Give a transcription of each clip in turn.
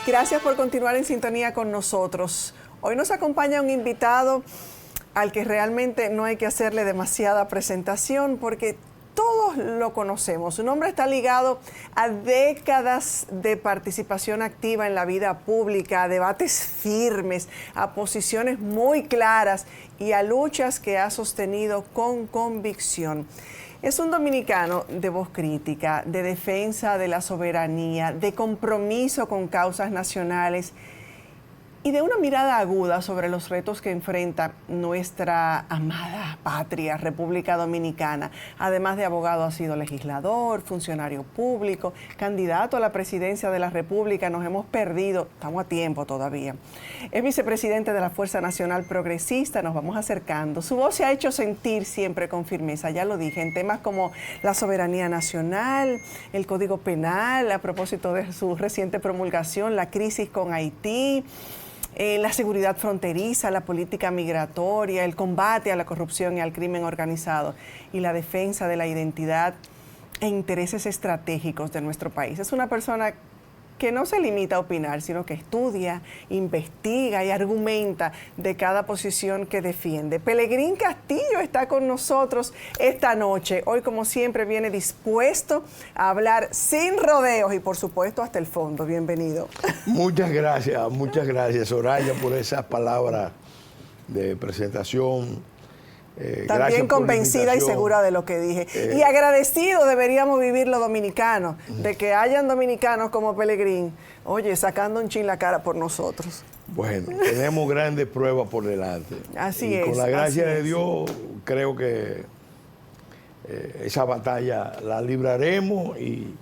Gracias por continuar en sintonía con nosotros. Hoy nos acompaña un invitado al que realmente no hay que hacerle demasiada presentación porque todos lo conocemos. Su nombre está ligado a décadas de participación activa en la vida pública, a debates firmes, a posiciones muy claras y a luchas que ha sostenido con convicción. Es un dominicano de voz crítica, de defensa de la soberanía, de compromiso con causas nacionales y de una mirada aguda sobre los retos que enfrenta nuestra amada patria, República Dominicana. Además de abogado, ha sido legislador, funcionario público, candidato a la presidencia de la República. Nos hemos perdido, estamos a tiempo todavía. Es vicepresidente de la Fuerza Nacional Progresista, nos vamos acercando. Su voz se ha hecho sentir siempre con firmeza, ya lo dije, en temas como la soberanía nacional, el Código Penal, a propósito de su reciente promulgación, la crisis con Haití, la seguridad fronteriza, la política migratoria, el combate a la corrupción y al crimen organizado y la defensa de la identidad e intereses estratégicos de nuestro país. Es una persona que no se limita a opinar, sino que estudia, investiga y argumenta de cada posición que defiende. Pelegrín Castillo está con nosotros esta noche. Hoy, como siempre, viene dispuesto a hablar sin rodeos y, por supuesto, hasta el fondo. Bienvenido. Muchas gracias, Soraya, por esas palabras de presentación. También convencida y segura de lo que dije. Y agradecido deberíamos vivir los dominicanos, de que hayan dominicanos como Pelegrín, oye, sacando un chin la cara por nosotros. Bueno, tenemos grandes pruebas por delante. Así es. Y con la gracia de Dios, creo que esa batalla la libraremos y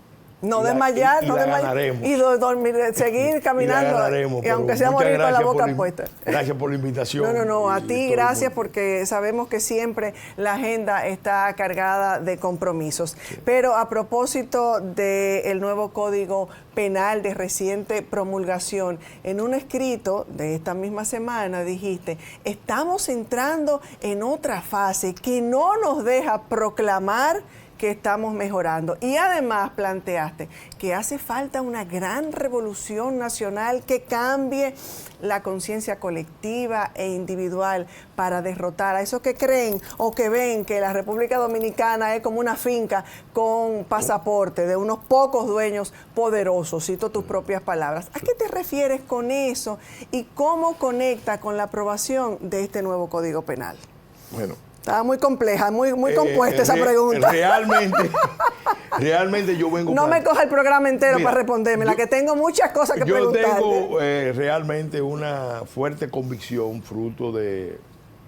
no desmayar, no desmayar y dormir, seguir caminando, y aunque sea morir con la boca puesta. Gracias por la invitación. No, a ti gracias porque sabemos que siempre la agenda está cargada de compromisos. Sí. Pero a propósito del nuevo Código Penal de reciente promulgación, en un escrito de esta misma semana dijiste, estamos entrando en otra fase que no nos deja proclamar que estamos mejorando. Y además planteaste que hace falta una gran revolución nacional que cambie la conciencia colectiva e individual para derrotar a esos que creen o que ven que la República Dominicana es como una finca con pasaporte de unos pocos dueños poderosos. Cito tus propias palabras. ¿A qué te refieres con eso y cómo conecta con la aprobación de este nuevo Código Penal? Bueno, estaba muy compleja, muy compuesta esa pregunta. Realmente yo vengo... No me coja el programa entero para responderme, la que tengo muchas cosas que preguntarte. Yo tengo realmente una fuerte convicción, fruto de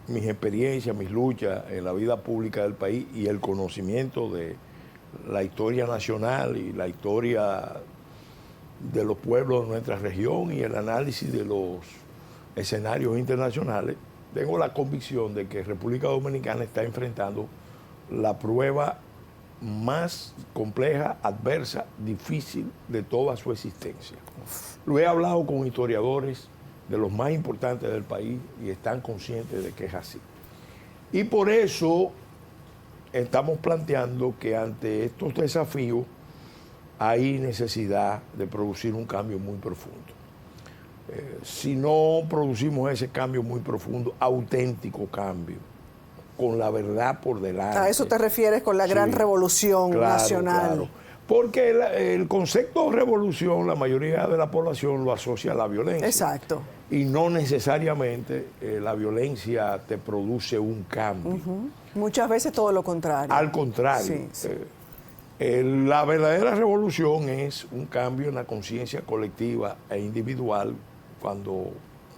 mis experiencias, mis luchas en la vida pública del país y el conocimiento de la historia nacional y la historia de los pueblos de nuestra región y el análisis de los escenarios internacionales. Tengo la convicción de que República Dominicana está enfrentando la prueba más compleja, adversa, difícil de toda su existencia. Lo he hablado con historiadores de los más importantes del país y están conscientes de que es así. Y por eso estamos planteando que ante estos desafíos hay necesidad de producir un cambio muy profundo. Si no producimos ese cambio muy profundo, auténtico cambio, con la verdad por delante. ¿A eso te refieres con la gran revolución nacional? Claro, porque el concepto de revolución, la mayoría de la población lo asocia a la violencia. Exacto. Y no necesariamente la violencia te produce un cambio. Muchas veces todo lo contrario. Al contrario. Sí. La verdadera revolución es un cambio en la conciencia colectiva e individual. Cuando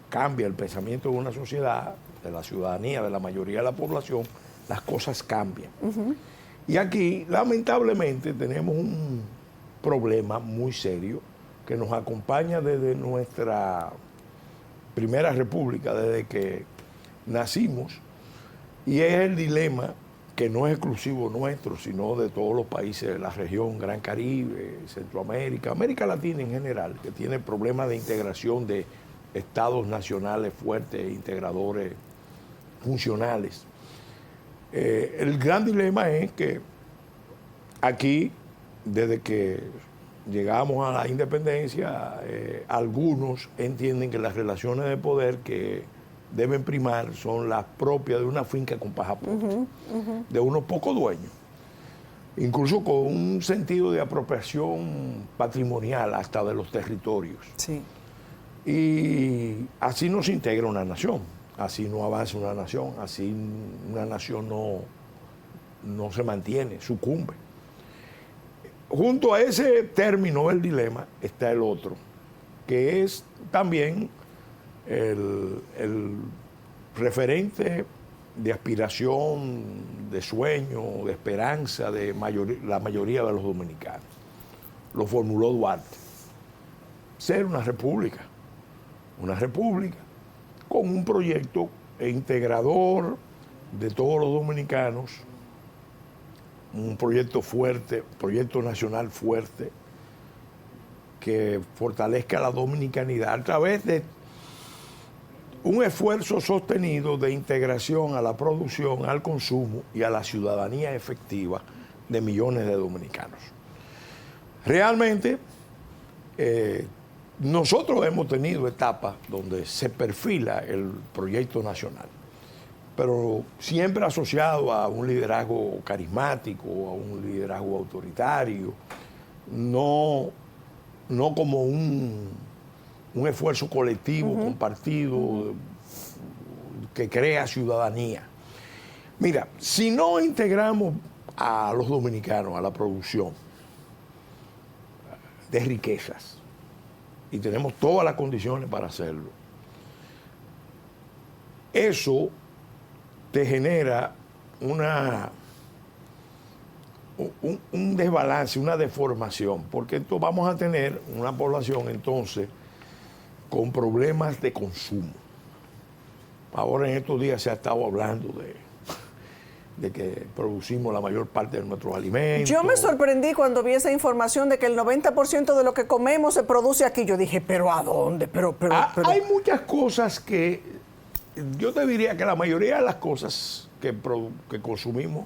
cambia el pensamiento de una sociedad, de la ciudadanía, de la mayoría de la población, las cosas cambian. Y aquí, lamentablemente, tenemos un problema muy serio que nos acompaña desde nuestra primera república, desde que nacimos, y es el dilema que no es exclusivo nuestro, sino de todos los países de la región, Gran Caribe, Centroamérica, América Latina en general, que tiene problemas de integración de estados nacionales fuertes, integradores, funcionales. El gran dilema es que aquí, desde que llegamos a la independencia, algunos entienden que las relaciones de poder que deben primar son las propias de una finca con pasaporte, de unos pocos dueños, incluso con un sentido de apropiación patrimonial hasta de los territorios. Sí. Y así no se integra una nación, así no avanza una nación, así una nación no se mantiene, sucumbe. Junto a ese término del dilema está el otro, que es también el referente de aspiración, de sueño, de esperanza de la mayoría de los dominicanos. Lo formuló Duarte. Ser una república con un proyecto integrador de todos los dominicanos, un proyecto fuerte, proyecto nacional fuerte, que fortalezca la dominicanidad a través de un esfuerzo sostenido de integración a la producción, al consumo y a la ciudadanía efectiva de millones de dominicanos. Realmente, nosotros hemos tenido etapas donde se perfila el proyecto nacional, pero siempre asociado a un liderazgo carismático, a un liderazgo autoritario, no como un esfuerzo colectivo, compartido, que crea ciudadanía. Mira, si no integramos a los dominicanos a la producción de riquezas, y tenemos todas las condiciones para hacerlo, eso te genera un desbalance, una deformación, porque entonces vamos a tener una población entonces con problemas de consumo. Ahora en estos días se ha estado hablando de que producimos la mayor parte de nuestros alimentos. Yo me sorprendí cuando vi esa información de que el 90% de lo que comemos se produce aquí. Yo dije, ¿pero a dónde? Pero. Hay muchas cosas que, yo te diría que la mayoría de las cosas que consumimos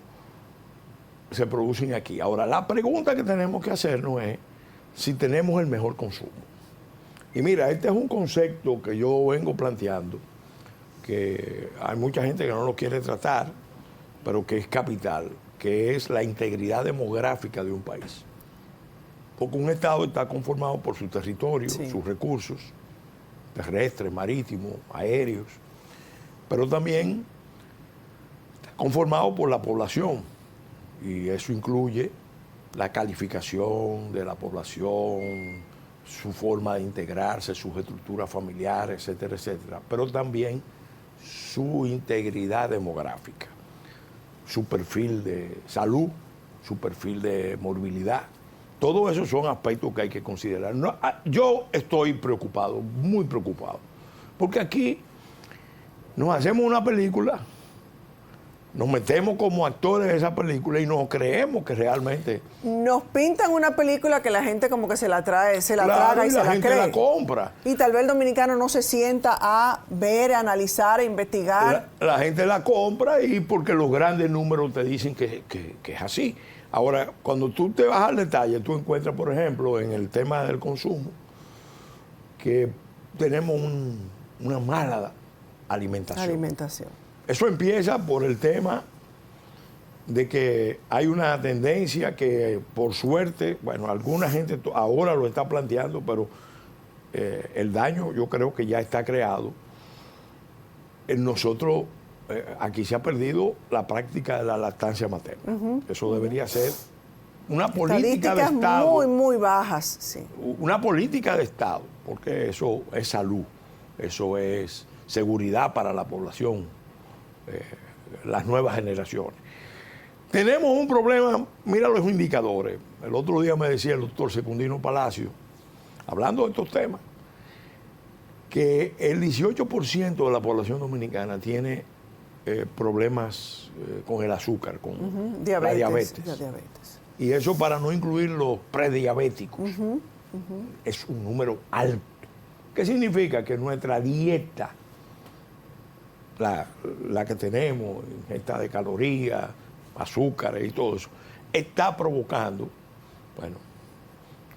se producen aquí. Ahora, la pregunta que tenemos que hacernos es si tenemos el mejor consumo. Y mira, este es un concepto que yo vengo planteando, que hay mucha gente que no lo quiere tratar, pero que es capital, que es la integridad demográfica de un país. Porque un Estado está conformado por su territorio, sí, sus recursos terrestres, marítimos, aéreos, pero también está conformado por la población, y eso incluye la calificación de la población, su forma de integrarse, sus estructuras familiares, etcétera, etcétera, pero también su integridad demográfica, su perfil de salud, su perfil de morbilidad. Todos esos son aspectos que hay que considerar. Yo estoy preocupado, muy preocupado, porque aquí nos hacemos una película, nos metemos como actores de esa película y nos creemos que realmente... Nos pintan una película que la gente como que se la traga y se la cree. La gente la compra. Y tal vez el dominicano no se sienta a ver, a analizar, a investigar. La gente la compra y porque los grandes números te dicen que es así. Ahora, cuando tú te vas al detalle, tú encuentras, por ejemplo, en el tema del consumo, que tenemos una mala alimentación. Eso empieza por el tema de que hay una tendencia que, por suerte, bueno, alguna gente ahora lo está planteando, pero el daño yo creo que ya está creado. En nosotros, aquí se ha perdido la práctica de la lactancia materna. Eso debería ser una política de Estado. Muy, muy bajas, sí. Una política de Estado, porque eso es salud, eso es seguridad para la población. Las nuevas generaciones. Tenemos un problema, mira los indicadores. El otro día me decía el doctor Secundino Palacio, hablando de estos temas, que el 18% de la población dominicana tiene problemas con el azúcar, con la diabetes. Y eso para no incluir los prediabéticos. Es un número alto. ¿Qué significa? Que nuestra dieta, la que tenemos, ingesta de calorías, azúcares y todo eso, está provocando, bueno,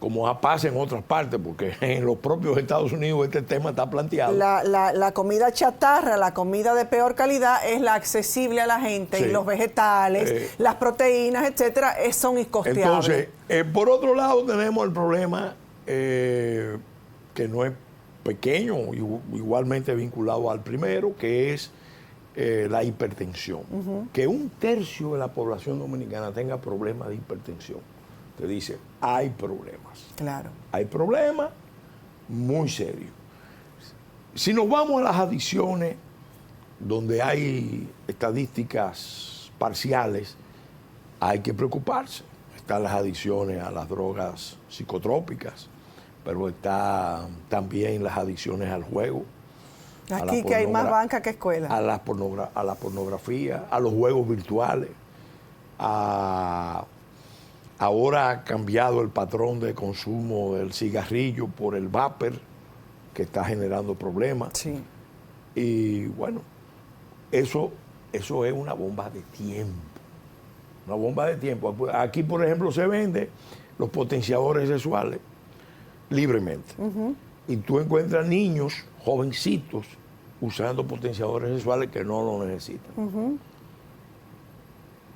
como pasa en otras partes, porque en los propios Estados Unidos este tema está planteado. La comida chatarra, la comida de peor calidad, es la accesible a la gente, Sí. y los vegetales, las proteínas, etcétera, son incosteables. Entonces, por otro lado tenemos el problema que no es pequeño, igualmente vinculado al primero, que es la hipertensión. Que 1/3 de la población dominicana tenga problemas de hipertensión. Te dice, hay problemas. Claro. Hay problemas muy serios. Si nos vamos a las adicciones, donde hay estadísticas parciales, hay que preocuparse. Están las adicciones a las drogas psicotrópicas, pero está también las adicciones al juego. Aquí que hay más banca que escuela. A la pornografía, a los juegos virtuales. Ahora ha cambiado el patrón de consumo del cigarrillo por el vapor, que está generando problemas. Sí. Y bueno, eso es una bomba de tiempo. Una bomba de tiempo. Aquí, por ejemplo, se venden los potenciadores sexuales libremente. Y tú encuentras niños, jovencitos, usando potenciadores sexuales que no lo necesitan.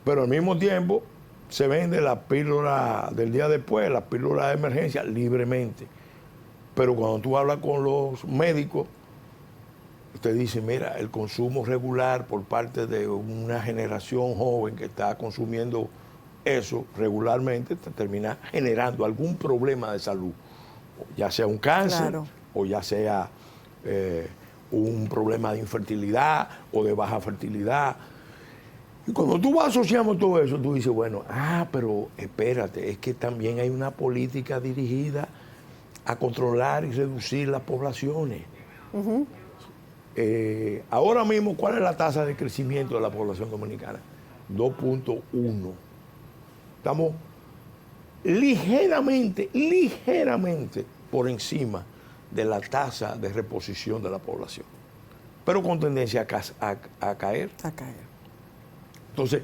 Pero al mismo tiempo se vende la píldora del día después, la píldora de emergencia, libremente. Pero cuando tú hablas con los médicos, te dicen, mira, el consumo regular por parte de una generación joven que está consumiendo eso regularmente, te termina generando algún problema de salud, ya sea un cáncer, Claro, o ya sea un problema de infertilidad o de baja fertilidad. Y cuando tú vas asociando todo eso, tú dices, bueno, pero espérate, es que también hay una política dirigida a controlar y reducir las poblaciones. Ahora mismo, ¿cuál es la tasa de crecimiento de la población dominicana? 2.1. Estamos ligeramente por encima de la tasa de reposición de la población, pero con tendencia a caer. a caer. Entonces,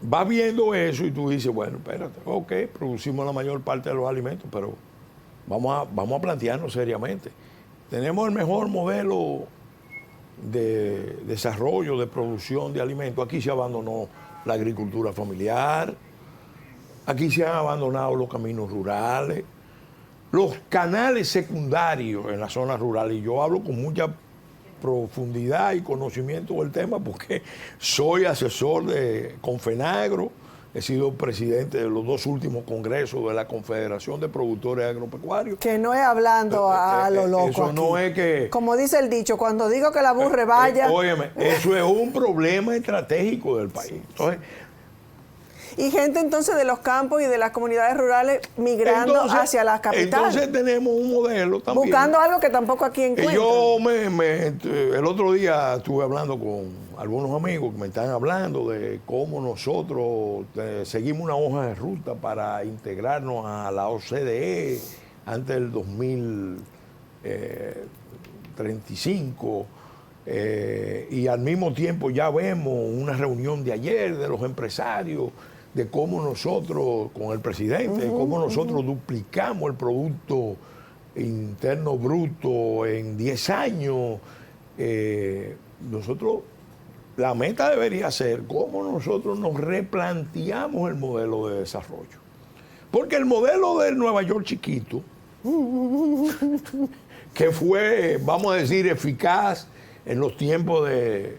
vas viendo eso y tú dices, bueno, espérate, ok, producimos la mayor parte de los alimentos, pero vamos a plantearnos seriamente. Tenemos el mejor modelo de desarrollo, de producción de alimentos. Aquí se abandonó la agricultura familiar, aquí se han abandonado los caminos rurales, los canales secundarios en las zonas rurales, y yo hablo con mucha profundidad y conocimiento del tema porque soy asesor de Confenagro, he sido presidente de los 2 últimos congresos de la Confederación de Productores Agropecuarios. Que no es hablando a lo loco. Eso aquí. no es que... Como dice el dicho, cuando digo que la burre vaya... óyeme, eso es un problema estratégico del país. Entonces, y gente entonces de los campos y de las comunidades rurales migrando hacia las capitales. Entonces tenemos un modelo también. Buscando algo que tampoco aquí encuentran. Yo el otro día estuve hablando con algunos amigos que me están hablando de cómo nosotros seguimos una hoja de ruta para integrarnos a la OCDE antes del 2035. Y al mismo tiempo ya vemos una reunión de ayer de los empresarios, de cómo nosotros, con el presidente, cómo nosotros duplicamos el Producto Interno Bruto en 10 años. Nosotros, la meta debería ser cómo nosotros nos replanteamos el modelo de desarrollo. Porque el modelo del Nueva York chiquito, que fue, vamos a decir, eficaz en los tiempos de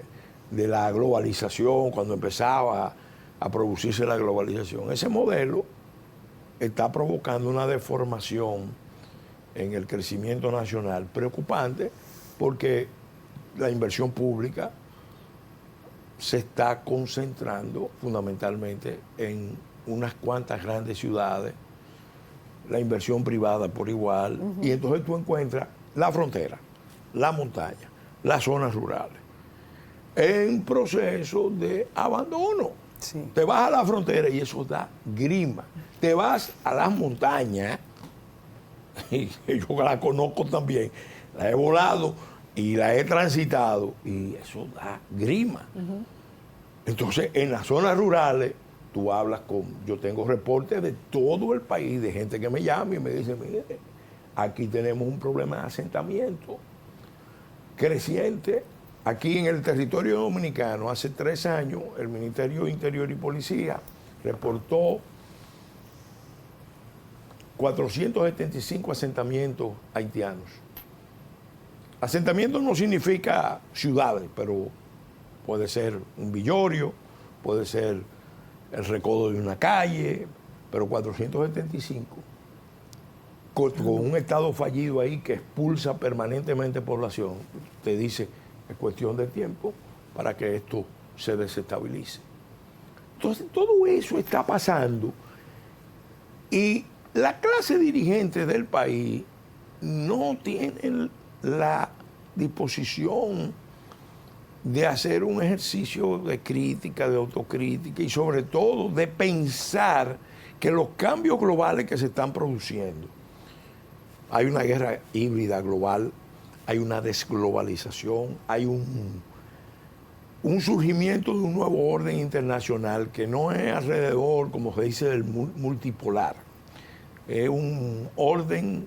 la globalización, cuando empezaba a producirse la globalización, ese modelo está provocando una deformación en el crecimiento nacional preocupante, porque la inversión pública se está concentrando fundamentalmente en unas cuantas grandes ciudades, la inversión privada por igual, y entonces tú encuentras la frontera, la montaña, las zonas rurales en proceso de abandono. Sí. Te vas a la frontera y eso da grima. Te vas a las montañas, y yo la conozco también, la he volado y la he transitado, y eso da grima. Entonces, en las zonas rurales tú hablas con, yo tengo reportes de todo el país, de gente que me llama y me dice, mire, aquí tenemos un problema de asentamiento creciente. Aquí en el territorio dominicano, hace 3 años, el Ministerio de Interior y Policía reportó 475 asentamientos haitianos. Asentamiento no significa ciudades, pero puede ser un villorio, puede ser el recodo de una calle, pero 475. Con un estado fallido ahí que expulsa permanentemente población, te dice, es cuestión de tiempo para que esto se desestabilice. Entonces, todo eso está pasando y la clase dirigente del país no tiene la disposición de hacer un ejercicio de crítica, de autocrítica y sobre todo de pensar que los cambios globales que se están produciendo, hay una guerra híbrida global, hay una desglobalización, hay un surgimiento de un nuevo orden internacional que no es alrededor, como se dice, del multipolar. Es un orden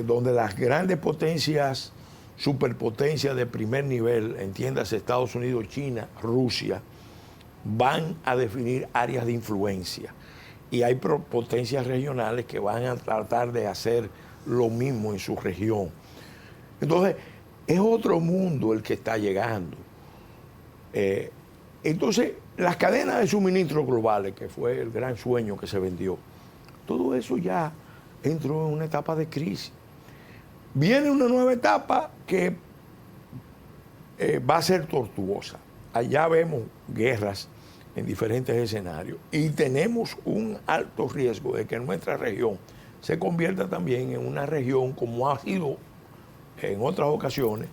donde las grandes potencias, superpotencias de primer nivel, entiéndase Estados Unidos, China, Rusia, van a definir áreas de influencia. Y hay potencias regionales que van a tratar de hacer lo mismo en su región. Entonces, es otro mundo el que está llegando. Entonces, las cadenas de suministro globales, que fue el gran sueño que se vendió, todo eso ya entró en una etapa de crisis. Viene una nueva etapa que va a ser tortuosa. Allá vemos guerras en diferentes escenarios y tenemos un alto riesgo de que nuestra región se convierta también en una región, como ha sido en otras ocasiones,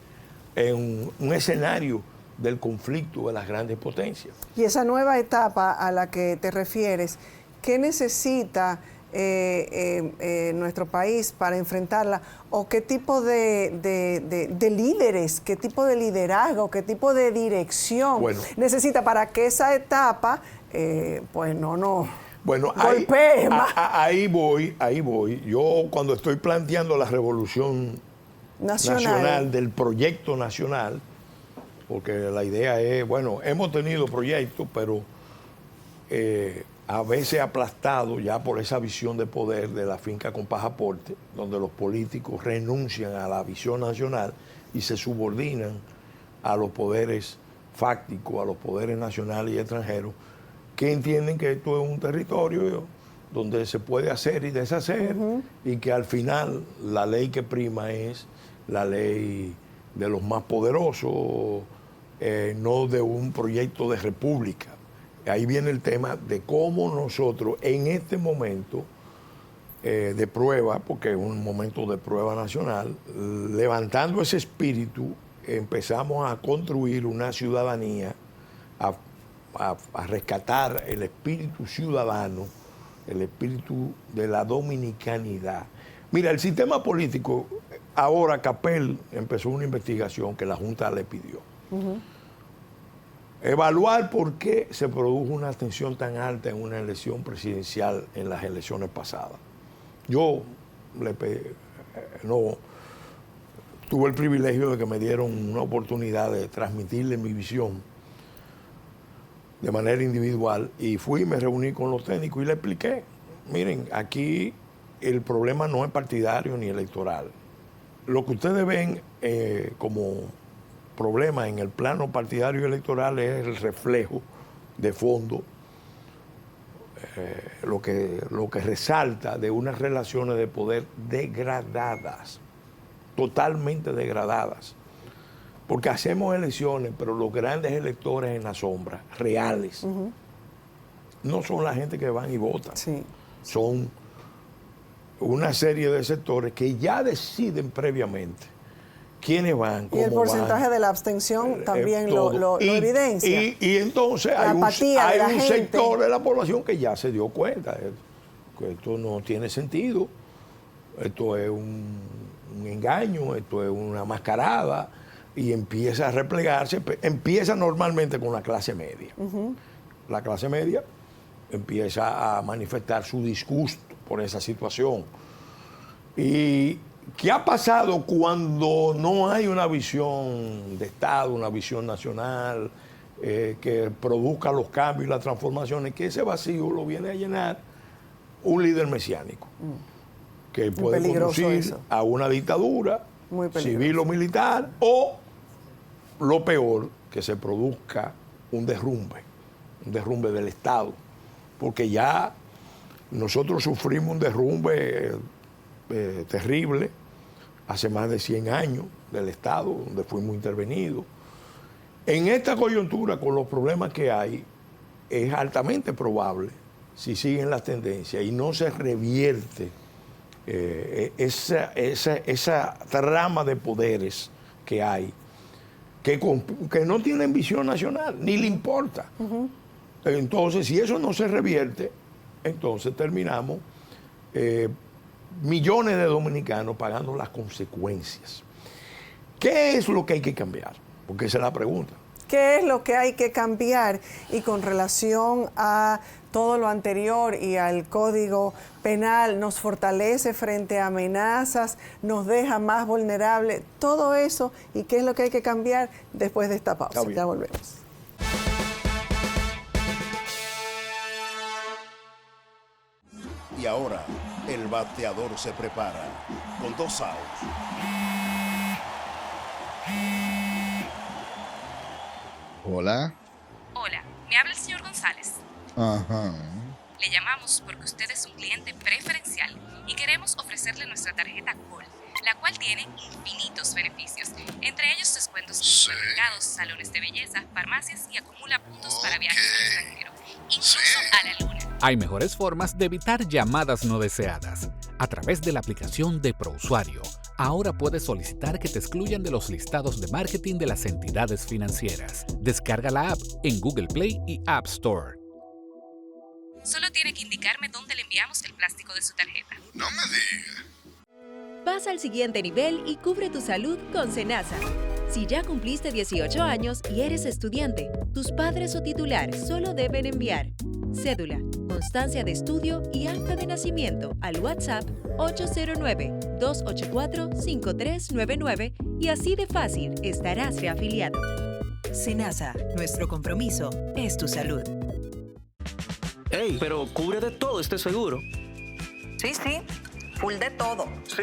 en un escenario del conflicto de las grandes potencias. Y esa nueva etapa a la que te refieres, ¿qué necesita nuestro país para enfrentarla? ¿O qué tipo de líderes, qué tipo de liderazgo, qué tipo de dirección necesita para que esa etapa, pues no golpee más? Ahí voy. Yo cuando estoy planteando la revolución nacional del proyecto nacional, porque la idea es, bueno, hemos tenido proyectos, pero a veces aplastado ya por esa visión de poder de la finca con pasaporte, donde los políticos renuncian a la visión nacional y se subordinan a los poderes fácticos, a los poderes nacionales y extranjeros, que entienden que esto es un territorio donde se puede hacer y deshacer, y que al final la ley que prima es la ley de los más poderosos, no de un proyecto de república. Ahí viene el tema de cómo nosotros en este momento de prueba, porque es un momento de prueba nacional, levantando ese espíritu, empezamos a construir una ciudadanía, a rescatar el espíritu ciudadano, el espíritu de la dominicanidad. Mira, el sistema político, ahora Capel empezó una investigación que la Junta le pidió. Evaluar por qué se produjo una tensión tan alta en una elección presidencial en las elecciones pasadas. Yo tuve el privilegio de que me dieron una oportunidad de transmitirle mi visión de manera individual y fui y me reuní con los técnicos y le expliqué, miren, aquí el problema no es partidario ni electoral. Lo que ustedes ven como problema en el plano partidario y electoral es el reflejo de fondo, lo que resalta de unas relaciones de poder degradadas, totalmente degradadas. Porque hacemos elecciones, pero los grandes electores en la sombra, reales, no son la gente que van y votan. Sí. Son una serie de sectores que ya deciden previamente quiénes van, cómo van. Y el porcentaje de la abstención también lo evidencia. Y entonces hay un sector de la población que ya se dio cuenta que esto no tiene sentido, esto es un engaño, esto es una mascarada, y empieza a replegarse. Empieza normalmente con la clase media. La clase media empieza a manifestar su disgusto por esa situación. ¿Y qué ha pasado cuando no hay una visión de Estado, una visión nacional que produzca los cambios y las transformaciones? Que ese vacío lo viene a llenar un líder mesiánico, que puede conducir a una dictadura civil o militar, o lo peor, que se produzca un derrumbe del Estado, porque ya nosotros sufrimos un derrumbe terrible hace más de 100 años del Estado, donde fuimos intervenidos. En esta coyuntura, con los problemas que hay, es altamente probable, si siguen las tendencias y no se revierte esa trama de poderes que hay, que no tienen visión nacional, ni le importa. Entonces, si eso no se revierte, entonces terminamos millones de dominicanos pagando las consecuencias. ¿Qué es lo que hay que cambiar? Porque esa es la pregunta. ¿Qué es lo que hay que cambiar? Y con relación a todo lo anterior y al Código Penal, nos fortalece frente a amenazas, nos deja más vulnerables, todo eso. ¿Y qué es lo que hay que cambiar después de esta pausa? Ya volvemos. Y ahora, el bateador se prepara con 2 outs. Hola. Hola, me habla el señor González. Ajá. Le llamamos porque usted es un cliente preferencial y queremos ofrecerle nuestra tarjeta Gold, la cual tiene infinitos beneficios, entre ellos descuentos en supermercados, salones de belleza, farmacias y acumula puntos para viajes al extranjero, incluso a la luna. Hay mejores formas de evitar llamadas no deseadas. A través de la aplicación de ProUsuario, ahora puedes solicitar que te excluyan de los listados de marketing de las entidades financieras. Descarga la app en Google Play y App Store. Solo tiene que indicarme dónde le enviamos el plástico de su tarjeta. No me diga. Pasa al siguiente nivel y cubre tu salud con Senasa. Si ya cumpliste 18 años y eres estudiante, tus padres o titular solo deben enviar cédula, constancia de estudio y acta de nacimiento al WhatsApp 809-284-5399 y así de fácil estarás reafiliado. Senasa, nuestro compromiso es tu salud. Ey, pero cubre de todo este seguro. Sí, full de todo. Sí.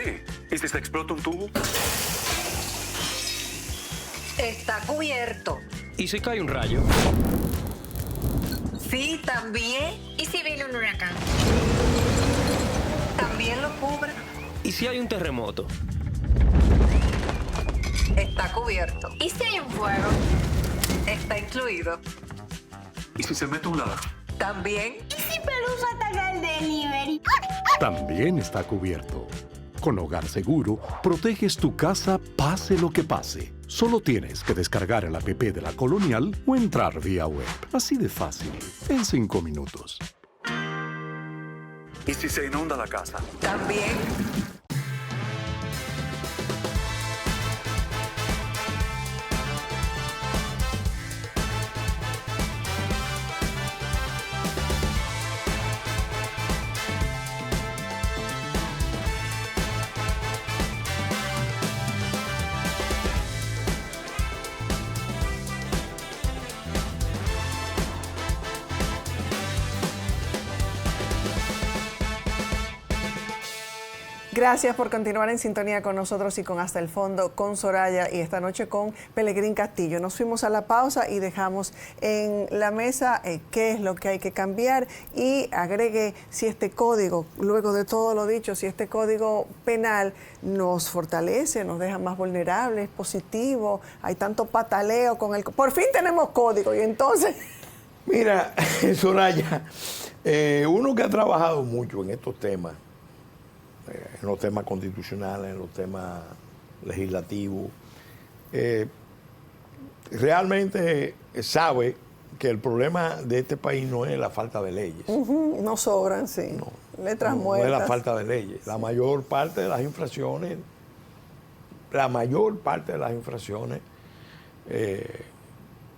¿Y si se explota un tubo? Está cubierto. ¿Y si cae un rayo? Sí, también. ¿Y si viene un huracán? También lo cubre. ¿Y si hay un terremoto? Está cubierto. ¿Y si hay un fuego? Está incluido. ¿Y si se mete un ladrón? También. ¿Y si Pelusa ataca el delivery? También está cubierto. Con Hogar Seguro, proteges tu casa pase lo que pase. Solo tienes que descargar el app de La Colonial o entrar vía web. Así de fácil, en 5 minutos. ¿Y si se inunda la casa? También. Gracias por continuar en sintonía con nosotros y con Hasta el Fondo, con Soraya y esta noche con Pelegrín Castillo. Nos fuimos a la pausa y dejamos en la mesa qué es lo que hay que cambiar y agregue si este código, luego de todo lo dicho, si este código penal nos fortalece, nos deja más vulnerables, positivo, hay tanto pataleo con el... Por fin tenemos código y entonces... Mira, Soraya, uno que ha trabajado mucho en estos temas, en los temas constitucionales, en los temas legislativos, realmente sabe que el problema de este país no es la falta de leyes. No sobran, sí. Letras muertas. No es la falta de leyes. La mayor parte de las infracciones,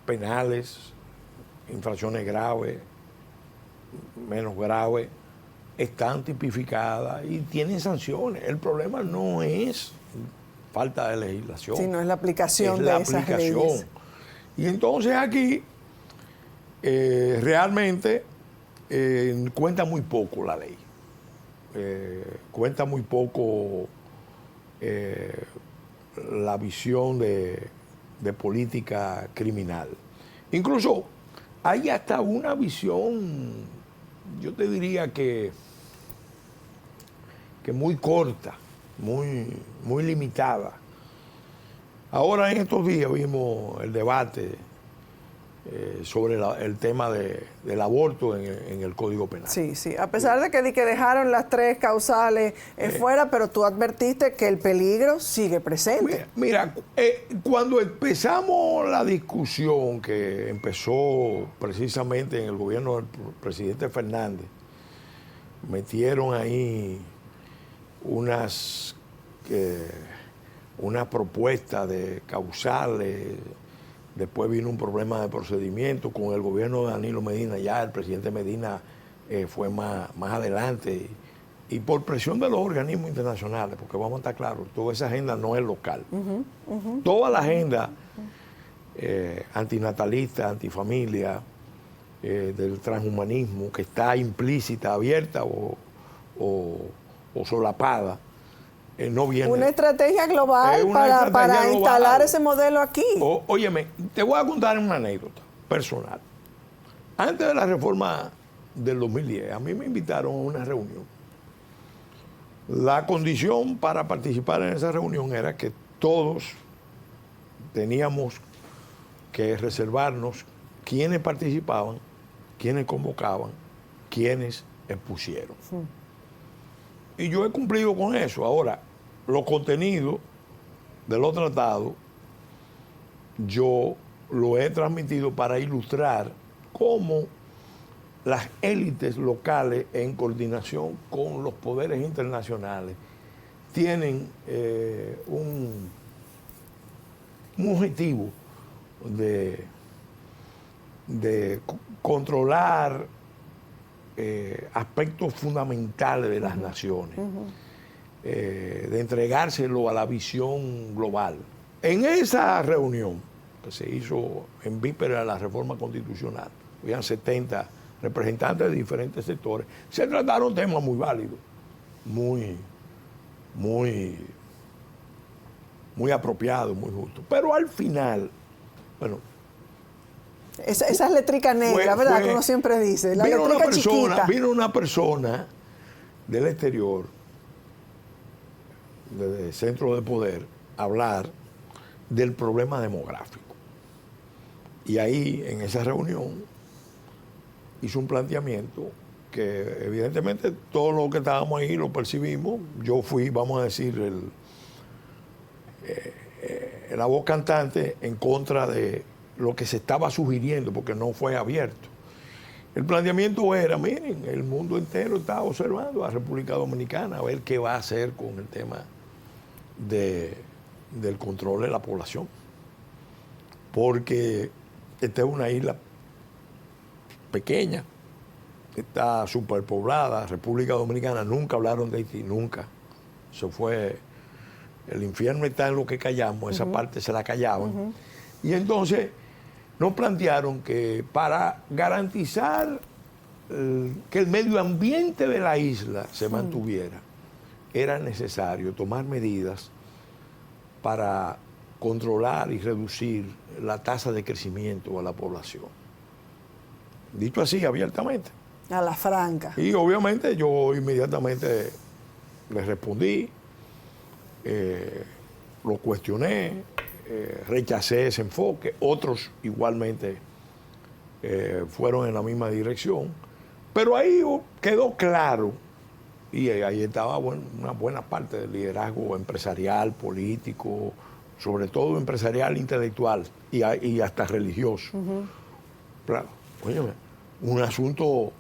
penales, infracciones graves, menos graves, están tipificadas y tienen sanciones. El problema no es falta de legislación. Sí, no es la aplicación es de la esas aplicación. leyes. Y entonces aquí realmente cuenta muy poco la ley. Cuenta muy poco la visión de política criminal. Incluso hay hasta una visión, yo te diría que muy corta, muy limitada. Ahora en estos días vimos el debate sobre el tema del aborto en el Código Penal. Sí, sí. A pesar de que dejaron las 3 causales fuera, pero tú advertiste que el peligro sigue presente. Mira, cuando empezamos la discusión que empezó precisamente en el gobierno del presidente Fernández, metieron ahí una propuesta de causales. Después vino un problema de procedimiento con el gobierno de Danilo Medina. Ya el presidente Medina fue más adelante y por presión de los organismos internacionales, porque vamos a estar claros, toda esa agenda no es local. Toda la agenda antinatalista, antifamilia, del transhumanismo, que está implícita, abierta o solapada, no viene. Una estrategia global para instalar ese modelo aquí. Óyeme, te voy a contar una anécdota personal. Antes de la reforma del 2010, a mí me invitaron a una reunión. La condición para participar en esa reunión era que todos teníamos que reservarnos quiénes participaban, quiénes convocaban, quiénes expusieron. Y yo he cumplido con eso. Ahora, los contenidos de los tratados, yo lo he transmitido para ilustrar cómo las élites locales, en coordinación con los poderes internacionales, tienen un objetivo de controlar aspectos fundamentales de las naciones, de entregárselo a la visión global. En esa reunión que se hizo en víspera de la reforma constitucional, habían 70 representantes de diferentes sectores, se trataron temas muy válidos, muy apropiados, muy justos. Pero al final, bueno, Esas letricas negras, ¿verdad? Que uno siempre dice. La letrica chiquita. Vino una persona del exterior, del centro de poder, a hablar del problema demográfico. Y ahí, en esa reunión, hizo un planteamiento que evidentemente todos los que estábamos ahí lo percibimos. Yo fui, vamos a decir, la voz cantante en contra de lo que se estaba sugiriendo, porque no fue abierto. El planteamiento era, miren, el mundo entero está observando a República Dominicana a ver qué va a hacer con el tema del control de la población. Porque esta es una isla pequeña, está superpoblada. República Dominicana, nunca hablaron de Haití, nunca. Eso fue, el infierno está en lo que callamos, esa parte se la callaban. Y entonces nos plantearon que para garantizar que el medio ambiente de la isla se mantuviera, era necesario tomar medidas para controlar y reducir la tasa de crecimiento de la población. Dicho así, abiertamente. A la franca. Y obviamente yo inmediatamente le respondí, lo cuestioné, rechacé ese enfoque. Otros igualmente fueron en la misma dirección. Pero ahí quedó claro, y ahí estaba una buena parte del liderazgo empresarial, político, sobre todo empresarial, intelectual y hasta religioso. Claro, óyeme, un asunto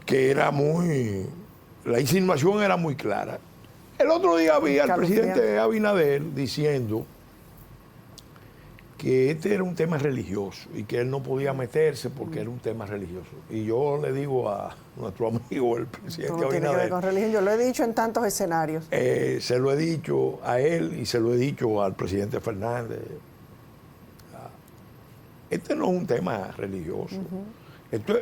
que era la insinuación era muy clara. El otro día vi al presidente Abinader diciendo que este era un tema religioso y que él no podía meterse porque era un tema religioso. Y yo le digo a nuestro amigo, el presidente No tiene que ver con religión, yo lo he dicho en tantos escenarios. Se lo he dicho a él y se lo he dicho al presidente Fernández. Este no es un tema religioso.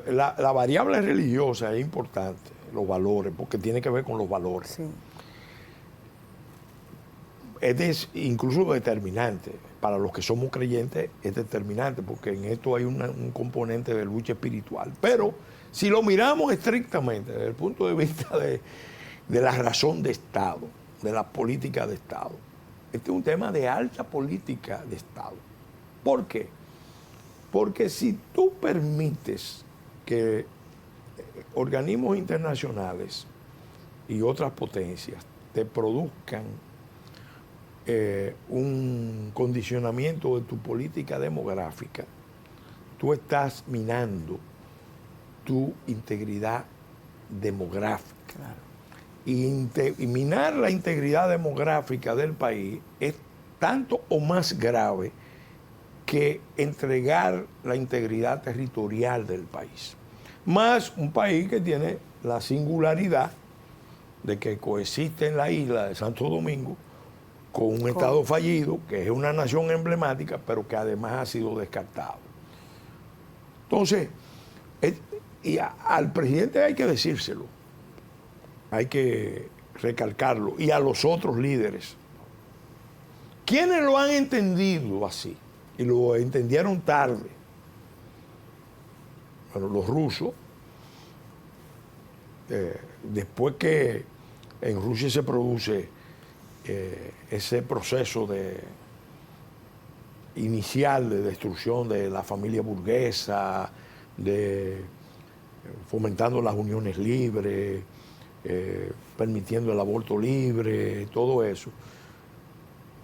La variable religiosa es importante, los valores, porque tiene que ver con los valores. Sí. Es incluso determinante. Para los que somos creyentes es determinante, porque en esto hay un componente de lucha espiritual. Pero si lo miramos estrictamente desde el punto de vista de la razón de Estado, de la política de Estado, este es un tema de alta política de Estado. ¿Por qué? Porque si tú permites que organismos internacionales y otras potencias te produzcan un condicionamiento de tu política demográfica, tú estás minando tu integridad demográfica. Claro. Y minar la integridad demográfica del país es tanto o más grave que entregar la integridad territorial del país. Más un país que tiene la singularidad de que coexiste en la isla de Santo Domingo con un Estado fallido, que es una nación emblemática, pero que además ha sido descartado. Entonces, al presidente hay que decírselo, hay que recalcarlo, y a los otros líderes. ¿Quiénes lo han entendido así? Y lo entendieron tarde. Bueno, los rusos, después que en Rusia se produce ese proceso inicial de destrucción de la familia burguesa, fomentando las uniones libres, permitiendo el aborto libre, todo eso.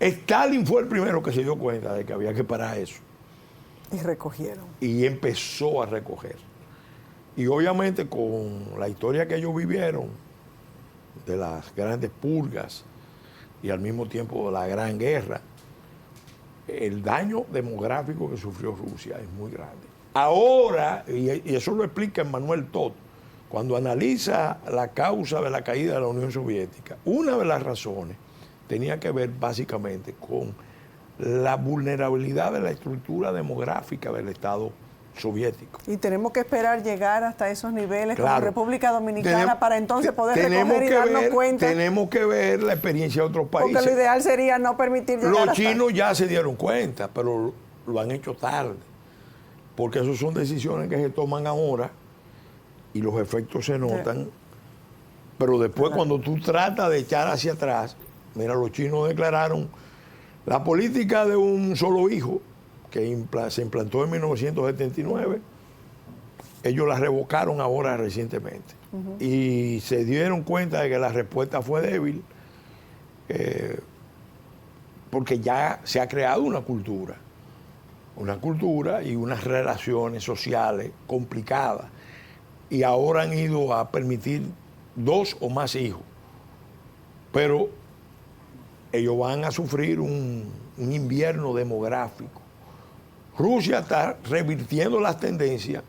Stalin fue el primero que se dio cuenta de que había que parar eso. Y recogieron. Y empezó a recoger. Y obviamente con la historia que ellos vivieron, de las grandes purgas y al mismo tiempo de la Gran Guerra, el daño demográfico que sufrió Rusia es muy grande. Ahora, y eso lo explica Emmanuel Todt, cuando analiza la causa de la caída de la Unión Soviética, una de las razones tenía que ver básicamente con la vulnerabilidad de la estructura demográfica del Estado soviético. Y tenemos que esperar llegar hasta esos niveles claro, como República Dominicana para entonces poder recoger y darnos cuenta. Tenemos que ver la experiencia de otros países. Porque lo ideal sería no permitir llegar Los hasta... chinos ya se dieron cuenta, pero lo han hecho tarde. Porque esas son decisiones que se toman ahora y los efectos se notan. Pero después cuando tú tratas de echar hacia atrás, mira, los chinos declararon la política de un solo hijo, que se implantó en 1979, ellos la revocaron ahora recientemente. Y se dieron cuenta de que la respuesta fue débil, porque ya se ha creado una cultura y unas relaciones sociales complicadas. Y ahora han ido a permitir 2 o más hijos. Pero ellos van a sufrir un invierno demográfico. Rusia está revirtiendo las tendencias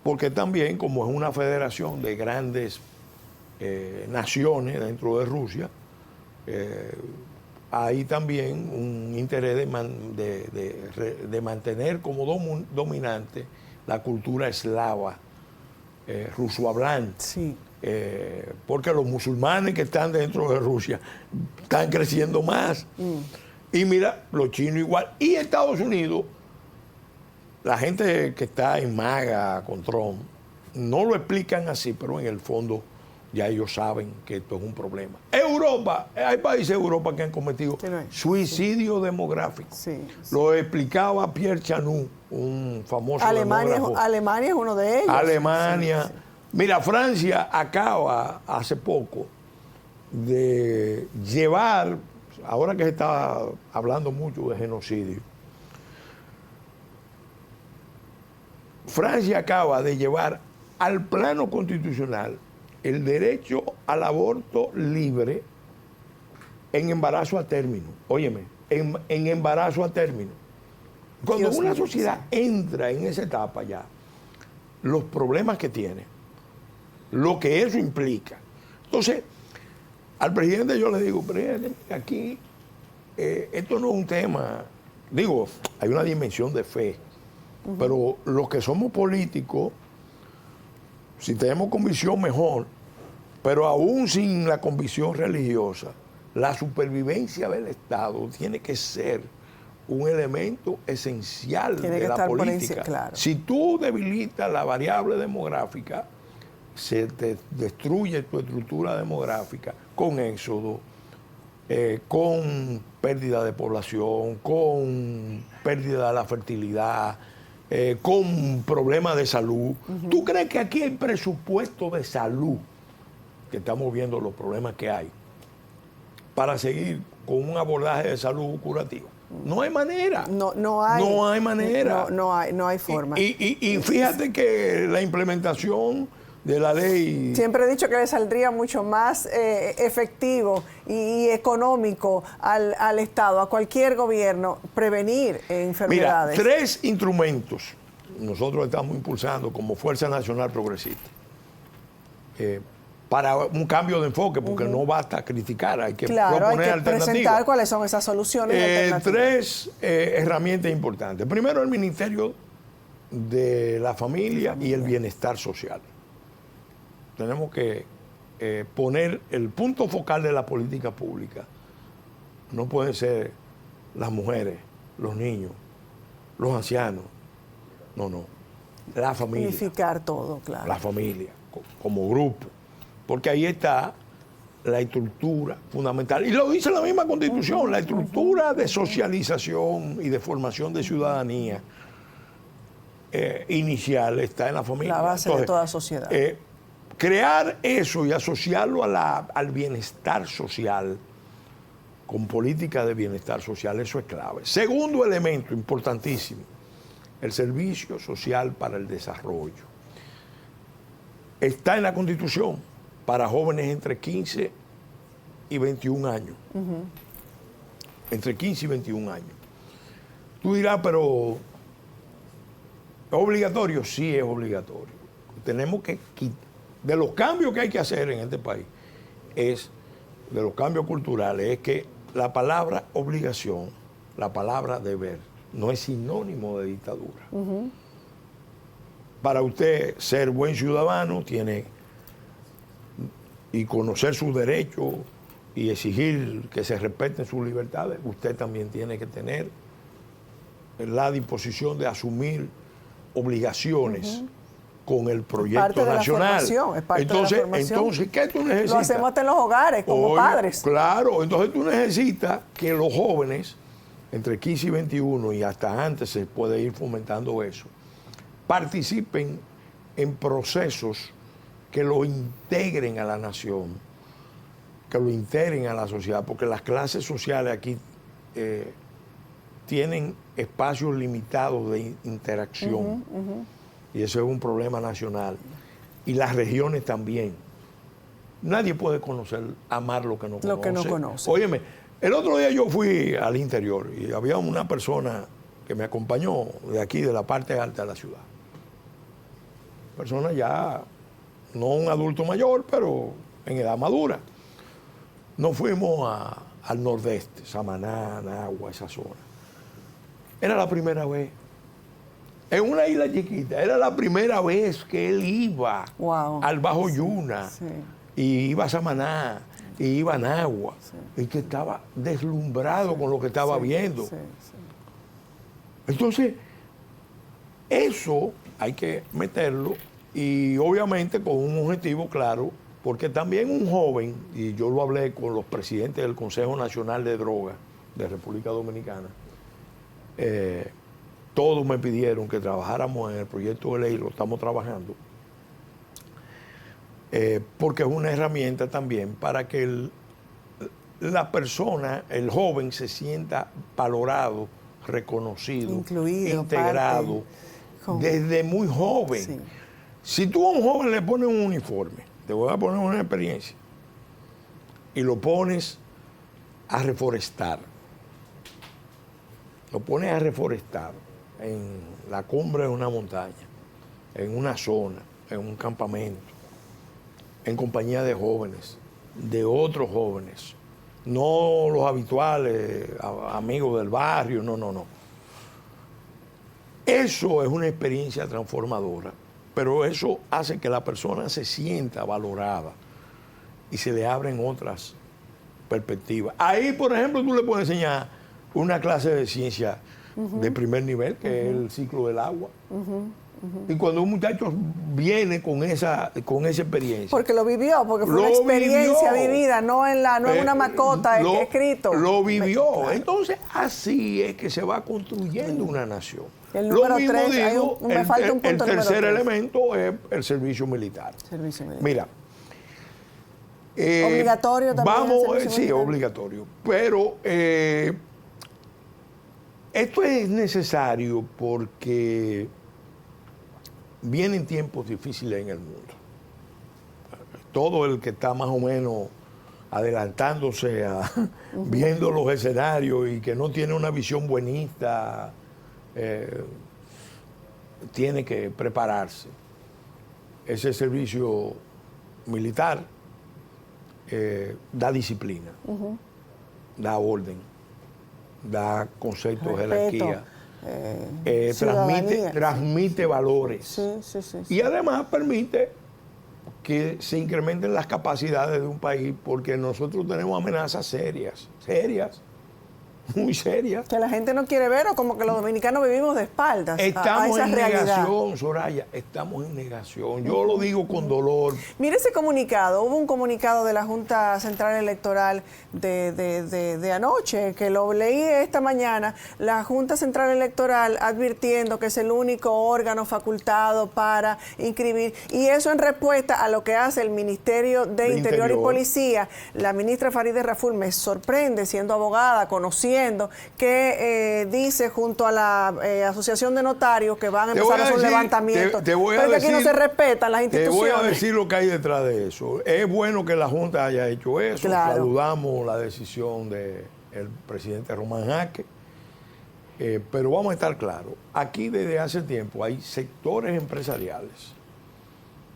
porque también, como es una federación de grandes naciones dentro de Rusia, hay también un interés de mantener como dominante la cultura eslava, ruso-hablante. Sí. Porque los musulmanes que están dentro de Rusia están creciendo más. Y mira, los chinos igual. Y Estados Unidos, la gente que está en MAGA con Trump, no lo explican así, pero en el fondo ya ellos saben que esto es un problema. Europa, hay países de Europa que han cometido suicidio demográfico. Sí. Lo explicaba Pierre Chanou, un famoso demógrafo. Alemania es uno de ellos. Alemania. Sí, sí. Mira, Francia acaba hace poco de llevar, ahora que se está hablando mucho de genocidio, Francia acaba de llevar al plano constitucional el derecho al aborto libre en embarazo a término. Óyeme, en embarazo a término. Cuando Dios una mío, sociedad entra en esa etapa ya, los problemas que tiene, lo que eso implica. Entonces, al presidente yo le digo, presidente, aquí esto no es un tema, digo, hay una dimensión de fe, pero los que somos políticos, si tenemos convicción mejor, pero aún sin la convicción religiosa, la supervivencia del Estado tiene que ser un elemento esencial de la política. Claro. Si tú debilitas la variable demográfica, se te destruye tu estructura demográfica con éxodo, con pérdida de población, con pérdida de la fertilidad, con problemas de salud. ¿Tú crees que aquí hay presupuesto de salud, que estamos viendo los problemas que hay, para seguir con un abordaje de salud curativo? No hay manera. No hay. No hay manera. No hay forma. Y fíjate que la implementación de la ley... Siempre he dicho que le saldría mucho más efectivo y económico al Estado, a cualquier gobierno, prevenir enfermedades. Mira, 3 instrumentos nosotros estamos impulsando como Fuerza Nacional Progresista para un cambio de enfoque, porque no basta criticar, hay que proponer hay que alternativas. presentar cuáles son esas soluciones alternativas. 3 herramientas importantes. Primero, el Ministerio de la Familia y el Bienestar Social. Tenemos que poner el punto focal de la política pública. No pueden ser las mujeres, los niños, los ancianos. No. La familia. Unificar todo, claro. La familia, como grupo. Porque ahí está la estructura fundamental. Y lo dice la misma Constitución, la estructura de socialización y de formación de ciudadanía inicial está en la familia. La base de toda sociedad. Crear eso y asociarlo al bienestar social, con política de bienestar social, eso es clave. Segundo elemento importantísimo, el servicio social para el desarrollo. Está en la Constitución para jóvenes entre 15 y 21 años. Entre 15 y 21 años. Tú dirás, pero ¿es obligatorio? Sí, es obligatorio. Tenemos que quitar. De los cambios que hay que hacer en este país, de los cambios culturales, es que la palabra obligación, la palabra deber, no es sinónimo de dictadura. Para usted ser buen ciudadano, tiene y conocer sus derechos y exigir que se respeten sus libertades, usted también tiene que tener la disposición de asumir obligaciones con el proyecto nacional. Entonces, ¿qué tú necesitas? Lo hacemos hasta en los hogares, como padres. Claro, entonces tú necesitas que los jóvenes, entre 15 y 21, y hasta antes se puede ir fomentando eso, participen en procesos que lo integren a la nación, que lo integren a la sociedad, porque las clases sociales aquí tienen espacios limitados de interacción. Y eso es un problema nacional. Y las regiones también. Nadie puede amar lo que no conoce. Lo que no conoce. Óyeme, el otro día yo fui al interior y había una persona que me acompañó de aquí, de la parte alta de la ciudad. Persona ya, no un adulto mayor, pero en edad madura. Nos fuimos al nordeste, Samaná, Nagua, esa zona. Era la primera vez. En una isla chiquita, era la primera vez que él iba al Bajo Yuna, y iba a Samaná, y iba a Nagua, y que estaba deslumbrado con lo que estaba viendo. Entonces, eso hay que meterlo, y obviamente con un objetivo claro, porque también un joven, y yo lo hablé con los presidentes del Consejo Nacional de Drogas de República Dominicana, todos me pidieron que trabajáramos en el proyecto de ley, lo estamos trabajando, porque es una herramienta también para que la persona, el joven, se sienta valorado, reconocido, incluido, integrado, desde muy joven. Sí. Si tú a un joven le pones un uniforme, te voy a poner una experiencia, y lo pones a reforestar, en la cumbre de una montaña, en una zona, en un campamento, en compañía de jóvenes, de otros jóvenes, no los habituales, amigos del barrio, no. Eso es una experiencia transformadora, pero eso hace que la persona se sienta valorada y se le abren otras perspectivas. Ahí, por ejemplo, tú le puedes enseñar una clase de ciencia de primer nivel, que es el ciclo del agua. Y cuando un muchacho viene con esa experiencia. Porque lo vivió, porque fue una experiencia vivida, no en una macota escrito. Lo vivió. Entonces, así es que se va construyendo una nación. El número 3, me falta un punto. El tercer elemento es el servicio militar. Mira. Obligatorio también. Sí, obligatorio. Pero esto es necesario porque vienen tiempos difíciles en el mundo. Todo el que está más o menos adelantándose viendo los escenarios y que no tiene una visión buenista, tiene que prepararse. Ese servicio militar da disciplina, da orden, da conceptos de jerarquía. Transmite valores y además permite que se incrementen las capacidades de un país, porque nosotros tenemos amenazas serias, muy serias. Que la gente no quiere ver, o como que los dominicanos vivimos de espaldas Estamos a esa en realidad. negación, Soraya, estamos en negación. Yo lo digo con dolor. Mire ese comunicado. Hubo un comunicado de la Junta Central Electoral de anoche, que lo leí esta mañana. La Junta Central Electoral advirtiendo que es el único órgano facultado para inscribir. Y eso en respuesta a lo que hace el Ministerio de Interior y Policía. La ministra Farideh Raful me sorprende, siendo abogada, conociendo, que dice junto a la Asociación de Notarios que van a empezar a hacer un levantamiento. Pero aquí no se respetan las instituciones. Te voy a decir lo que hay detrás de eso. Es bueno que la Junta haya hecho eso. Claro. Saludamos la decisión del presidente Román Jaque. Pero vamos a estar claros. Aquí desde hace tiempo hay sectores empresariales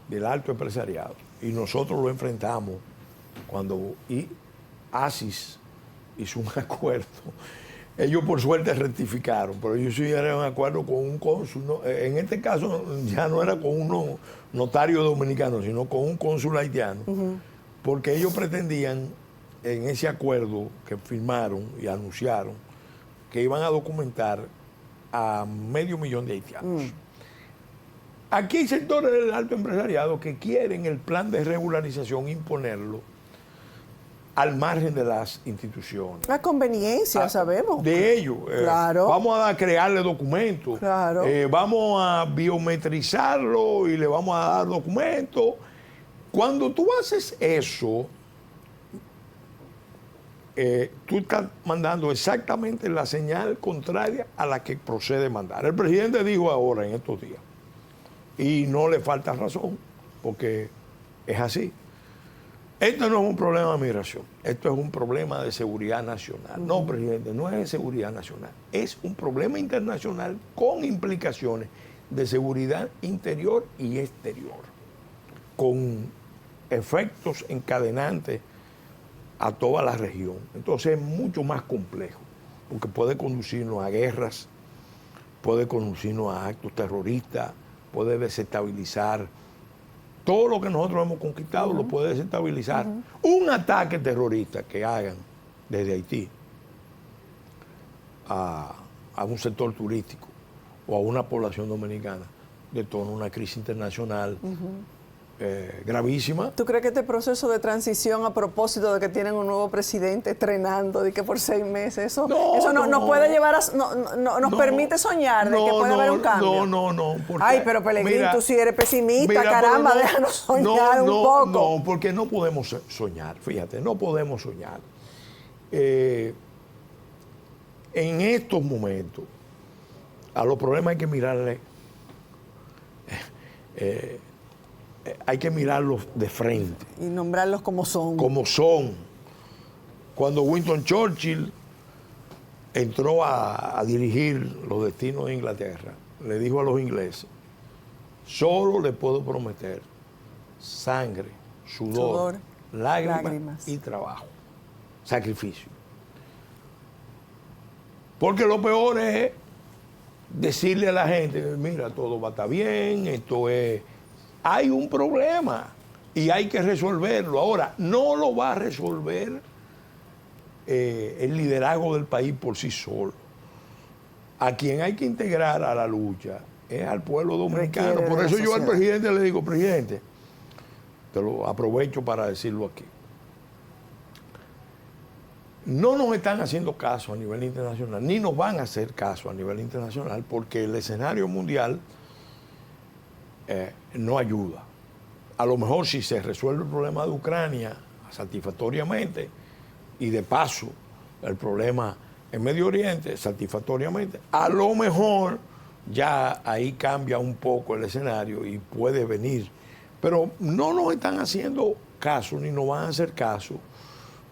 del alto empresariado, y nosotros lo enfrentamos cuando ASIS hizo un acuerdo. Ellos por suerte rectificaron, pero ellos hicieron un acuerdo con un cónsul. ¿No? En este caso ya no era con un notario dominicano, sino con un cónsul haitiano, porque ellos pretendían, en ese acuerdo que firmaron y anunciaron, que iban a documentar a 500,000 de haitianos. Aquí hay sectores del alto empresariado que quieren el plan de regularización imponerlo al margen de las instituciones. La conveniencia, sabemos. De ellos. Claro. Vamos a crearle documentos. Claro. Vamos a biometrizarlo y le vamos a dar documentos. Cuando tú haces eso, tú estás mandando exactamente la señal contraria a la que procede mandar. El presidente dijo ahora, en estos días, y no le falta razón, porque es así. Esto no es un problema de migración, esto es un problema de seguridad nacional. No, presidente, no es de seguridad nacional, es un problema internacional con implicaciones de seguridad interior y exterior, con efectos encadenantes a toda la región. Entonces es mucho más complejo, porque puede conducirnos a guerras, puede conducirnos a actos terroristas, puede desestabilizar. Todo lo que nosotros hemos conquistado lo puede desestabilizar. Un ataque terrorista que hagan desde Haití a un sector turístico o a una población dominicana detona una crisis internacional gravísima. ¿Tú crees que este proceso de transición, a propósito de que tienen un nuevo presidente estrenando, de que por 6 meses, eso nos puede llevar nos permite soñar de que puede haber un cambio? No. Ay, pero Pellegrín, tú sí eres pesimista, caramba, déjanos soñar un poco. No, porque no podemos soñar, fíjate, no podemos soñar. En estos momentos, a los problemas hay que mirarle, hay que mirarlos de frente. Y nombrarlos como son. Como son. Cuando Winston Churchill entró a dirigir los destinos de Inglaterra, le dijo a los ingleses, solo le puedo prometer sangre, sudor, lágrimas y trabajo, sacrificio. Porque lo peor es decirle a la gente, mira, todo va a estar bien, esto es... Hay un problema y hay que resolverlo. Ahora, no lo va a resolver el liderazgo del país por sí solo. A quien hay que integrar a la lucha es al pueblo dominicano. Por eso yo al presidente le digo, presidente, te lo aprovecho para decirlo aquí. No nos están haciendo caso a nivel internacional, ni nos van a hacer caso a nivel internacional, porque el escenario mundial no ayuda. A lo mejor si se resuelve el problema de Ucrania satisfactoriamente y de paso el problema en Medio Oriente satisfactoriamente, a lo mejor ya ahí cambia un poco el escenario y puede venir. Pero no nos están haciendo caso ni nos van a hacer caso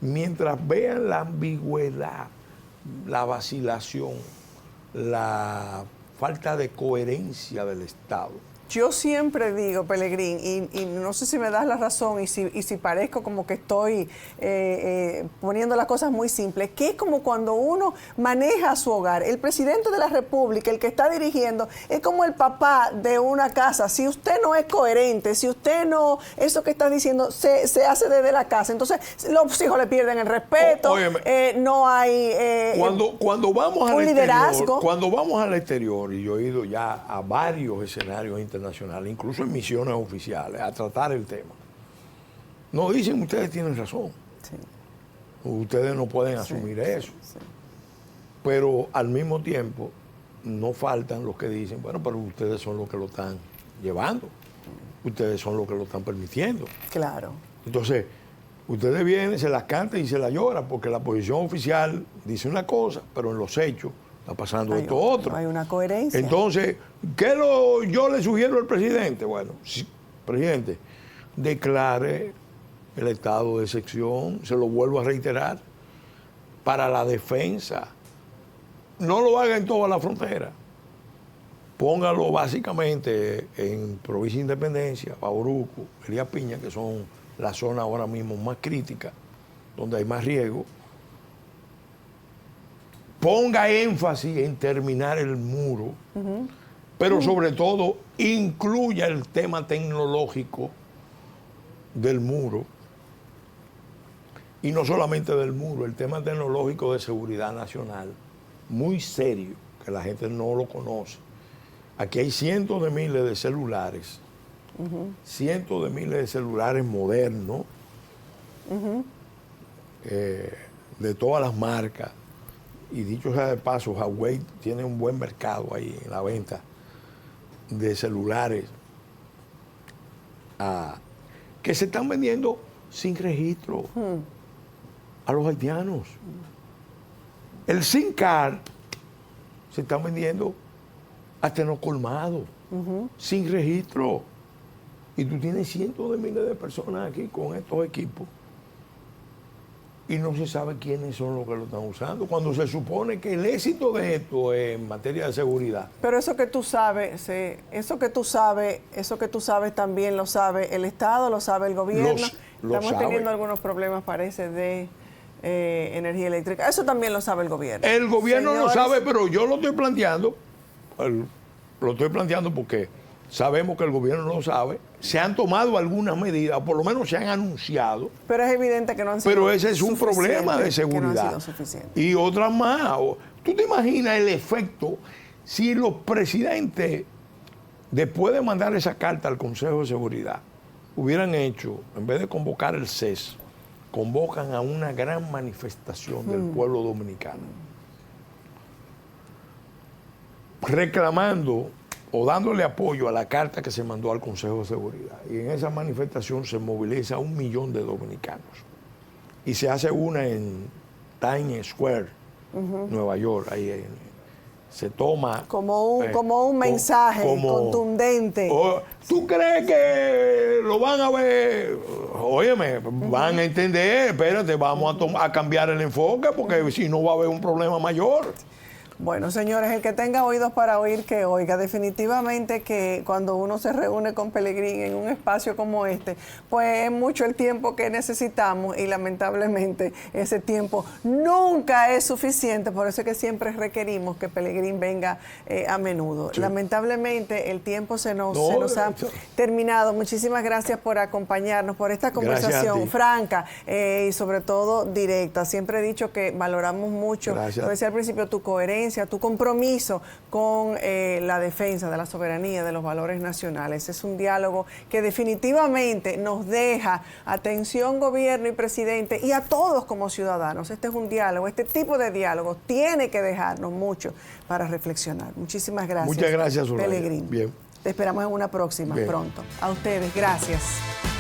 mientras vean la ambigüedad, la vacilación, la falta de coherencia del Estado. Yo siempre digo, Pelegrín, y no sé si me das la razón y si parezco como que estoy poniendo las cosas muy simples, que es como cuando uno maneja su hogar. El presidente de la República, el que está dirigiendo, es como el papá de una casa. Si usted no es coherente, si usted no, eso que está diciendo se hace desde la casa, entonces los hijos le pierden el respeto, no hay cuando vamos un liderazgo. Cuando vamos al exterior, y yo he ido ya a varios escenarios internacionales, incluso en misiones oficiales, a tratar el tema. Nos dicen, ustedes tienen razón. Sí. Ustedes no pueden asumir eso. Sí. Pero al mismo tiempo, no faltan los que dicen, bueno, pero ustedes son los que lo están llevando. Ustedes son los que lo están permitiendo. Claro. Entonces, ustedes vienen, se las cantan y se las lloran, porque la posición oficial dice una cosa, pero en los hechos está pasando esto otro. No hay una coherencia. Entonces, ¿qué yo le sugiero al presidente? Bueno, presidente, declare el estado de excepción, se lo vuelvo a reiterar, para la defensa. No lo haga en toda la frontera. Póngalo básicamente en Provincia Independencia, Bauruco, Elías Piña, que son las zonas ahora mismo más críticas, donde hay más riesgo. Ponga énfasis en terminar el muro, pero sobre todo incluya el tema tecnológico del muro, y no solamente del muro, el tema tecnológico de seguridad nacional, muy serio, que la gente no lo conoce. Aquí hay cientos de miles de celulares, cientos de miles de celulares modernos, de todas las marcas. Y dicho sea de paso, Huawei tiene un buen mercado ahí en la venta de celulares que se están vendiendo sin registro a los haitianos. El SIM card se están vendiendo hasta en los colmados, sin registro. Y tú tienes cientos de miles de personas aquí con estos equipos y no se sabe quiénes son los que lo están usando, cuando se supone que el éxito de esto es en materia de seguridad. Pero eso que tú sabes, eso que tú sabes también lo sabe el Estado, lo sabe el gobierno. Estamos teniendo algunos problemas, parece, de energía eléctrica. Eso también lo sabe el gobierno. El gobierno lo sabe, pero yo lo estoy planteando, porque sabemos que el gobierno lo sabe. Se han tomado algunas medidas, o por lo menos se han anunciado. Pero es evidente que no han sido Pero ese es un problema de seguridad. No han sido y otras más. ¿Tú te imaginas el efecto si los presidentes, después de mandar esa carta al Consejo de Seguridad, hubieran hecho, en vez de convocar el CES, convocan a una gran manifestación del pueblo dominicano, reclamando o dándole apoyo a la carta que se mandó al Consejo de Seguridad? Y en esa manifestación se moviliza 1 millón de dominicanos. Y se hace una en Times Square, Nueva York, ahí se toma como un mensaje contundente. ¿Tú crees que lo van a ver? Óyeme, van a entender, espérate, vamos a cambiar el enfoque porque si no va a haber un problema mayor. Bueno, señores, el que tenga oídos para oír, que oiga. Definitivamente que cuando uno se reúne con Pelegrín en un espacio como este, pues es mucho el tiempo que necesitamos y lamentablemente ese tiempo nunca es suficiente. Por eso es que siempre requerimos que Pelegrín venga a menudo. Sí. Lamentablemente el tiempo se nos ha terminado. Muchísimas gracias por acompañarnos, por esta conversación franca y sobre todo directa. Siempre he dicho que valoramos mucho, lo decía al principio, tu coherencia, tu compromiso con la defensa de la soberanía, de los valores nacionales. Es un diálogo que definitivamente nos deja atención gobierno y presidente y a todos como ciudadanos. Este es un diálogo, este tipo de diálogo tiene que dejarnos mucho para reflexionar. Muchísimas gracias. Muchas gracias, Pelegrín. Bien. Te esperamos en una próxima pronto. A ustedes, gracias.